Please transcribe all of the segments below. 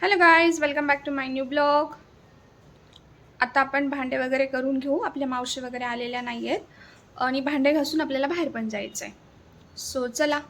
Hello guys, welcome back to my new blog. आता आपण भांडे वगैरे करून घेऊ. आपल्या मावशी वगैरे आलेल्या नाही आहेत आणि भांडे घासून आपल्याला बाहेर पण जायचं आहे. सो चला.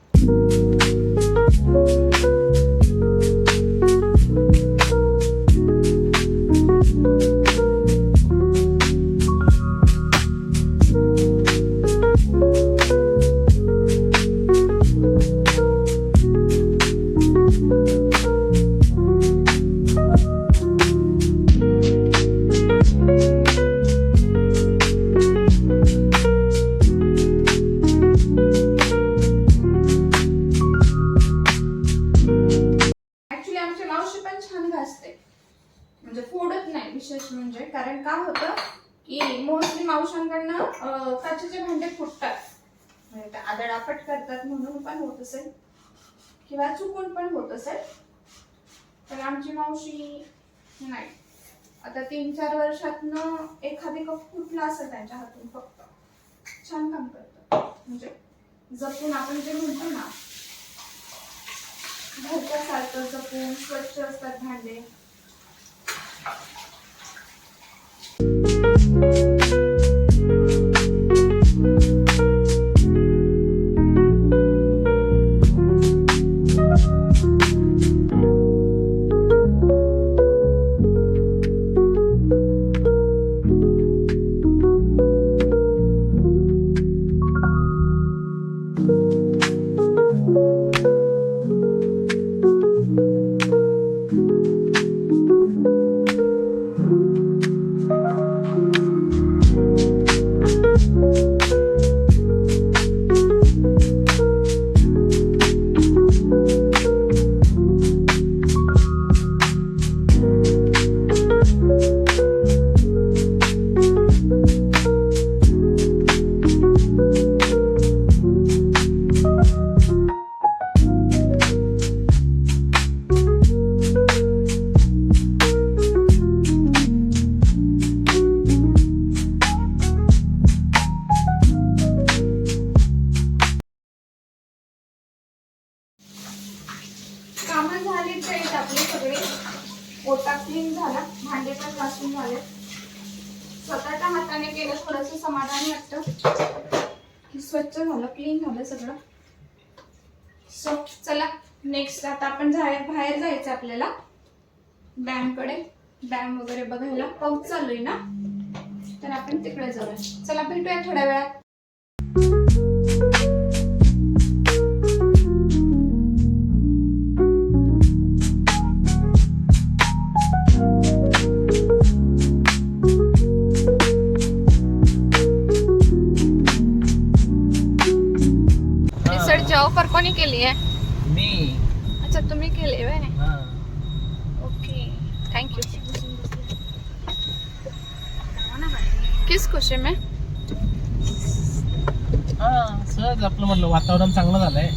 म्हणजे फोडत नाही. विशेष म्हणजे कारण काय होतं की मोस्टली मावशांकडनं काचेचे भांडे फुटतात, म्हणजे ते आदळापट करतात म्हणून पण होत असेल किंवा चुकून पण होत असेल. तर आमची मावशी नाही, आता 3-4 वर्षातनं एखादी कप फुटला असेल त्यांच्या हातून. फक्त छान काम करतात, म्हणजे जपून आपण जे म्हणतो ना, घरच्या सारखं जपून स्वच्छ असतात भांडे. कामं झाली तर आपले सगळे. ओटा क्लीन झाला, भांडे पण घासून झाले. स्वतःच्या हाताने केलं थोडंसं समाधान वाटतं की स्वच्छ झालं, क्लीन झालं सगळं. सो चला, नेक्स्ट आता आपण बाहेर जायचं आपल्याला डॅमकडे. डॅम वगैरे बघायला पाऊस चालू आहे ना, तर आपण तिकडे जाऊया. चला, भेटूया थोड्या वेळात. ऑफर कोणी केली आहे? मी. अच्छा, तुम्ही केली आहे. हां. Okay, thank you. किस खुशी में? हां, सहज आपलं म्हटलं वातावरण चांगलं झालंय.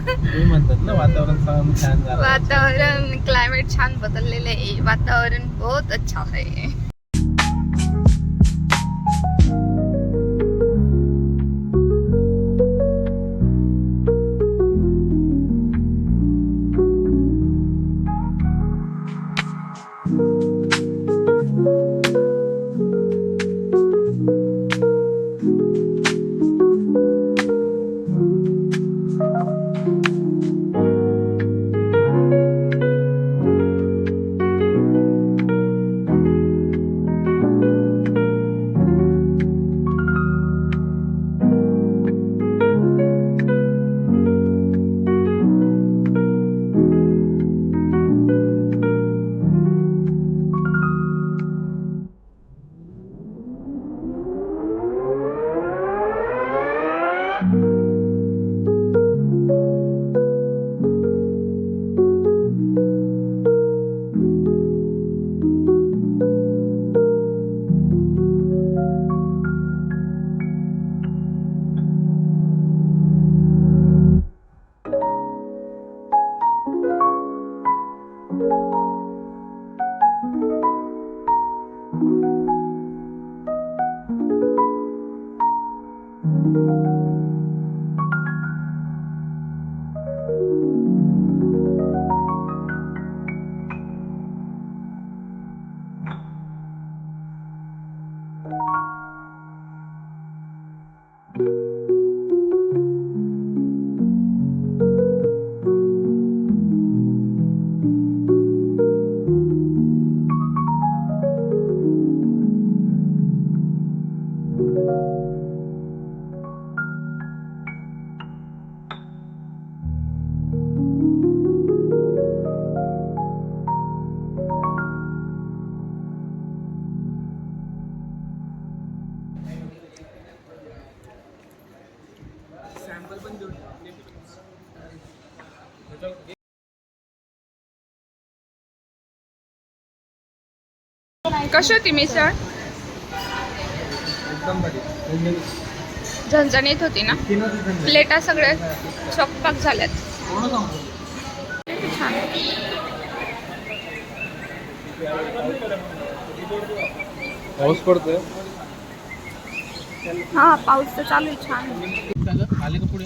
तुम्ही म्हणतात ना वातावरण छान झालं. वातावरण, क्लायमेट छान बदललेलं आहे. वातावरण बहुत अच्छा है. कशी होती मिसळ? एकदम भारी. झणझणीत होती ना. प्लेटा सगळे चकपाक झाल्यात. छान. पाऊस पडतोय. हा पाऊस तर चालू आहे. छान. आले का पुढे?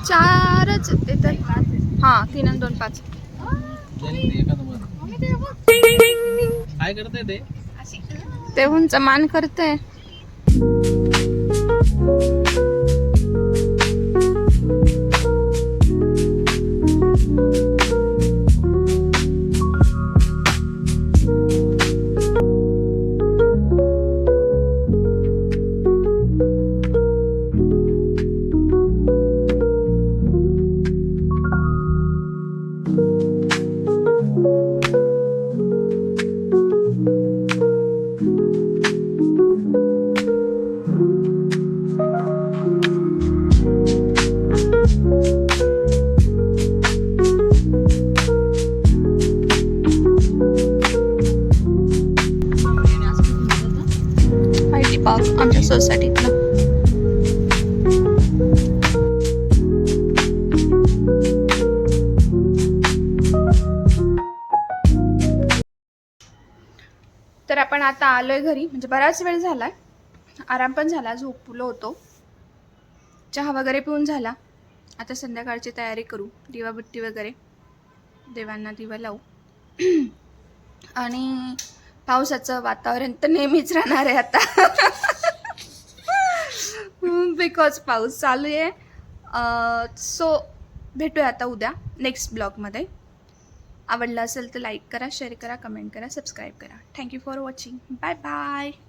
4च ते तर. हा 3 आणि 2 5. काय करताय ते? ते उंच मान करते. माहिती पार्क आमच्या सोसायटीतलं. तर आपण आता आलोय घरी. म्हणजे बराच वेळ झालाय. आराम पण झाला. झोपलो होतो. चहा वगैरे पिऊन झाला. आता संध्याकाळची तयारी करू. दिवाबत्ती वगैरे देवांना दिवा लावू. आणि पावसाचं वातावरण तर नेहमीच राहणार आहे आता. बिकॉज पाऊस चालू आहे. सो भेटूया आता उद्या नेक्स्ट ब्लॉगमध्ये. आवडलं असेल तर लाईक करा, शेअर करा, कमेंट करा, सबस्क्राईब करा. Thank you for watching. Bye bye.